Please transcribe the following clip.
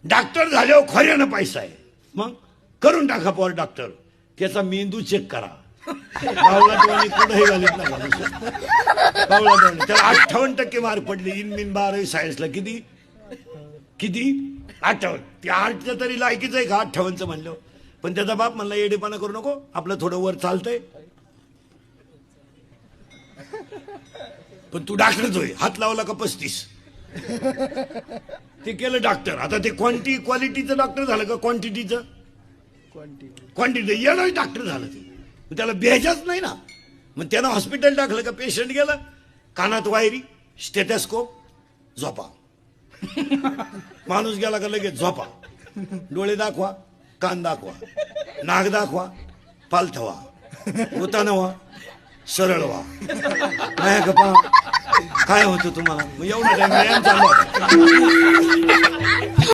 Doctor झाल्यावर खऱ्यानं पैसा आहे. मग करून टाका पॉवर डॉक्टर, त्याचा मेंदू चेक करा. बावळाटवाणी कुठेही घालत ना बावळाटवाणी. त्याला 58% मार्क पडले इन मिन 12वी सायन्सला. किती किती 58. त्या 8चं तरी लायकीच आहे का 58चं म्हणलं. पण त्याचा बाप म्हणला येडेपणा करू नको, आपलं थोडं वर चालतंय. पण तू डॉक्टरच होय, हात लावला का 35. ते केलं डॉक्टर. आता ते क्वालिटीचं डॉक्टर झालं का क्वांटिटीचं? क्वांटिटी येणार डॉक्टर झालं ते. त्याला बेजाच नाही ना. मग त्यानं हॉस्पिटल टाकलं का पेशंट गेला, कानात वायरी, स्टेथोस्कोप, झोपा. माणूस गेला का लगेच झोपा. डोळे दाखवा, कान दाखवा, नाक दाखवा, पालथवा, उताना व्हा, सरळ व्हा. नाही गप्पा काय होतं तुम्हाला? मग एवढा टाइम चालू होता.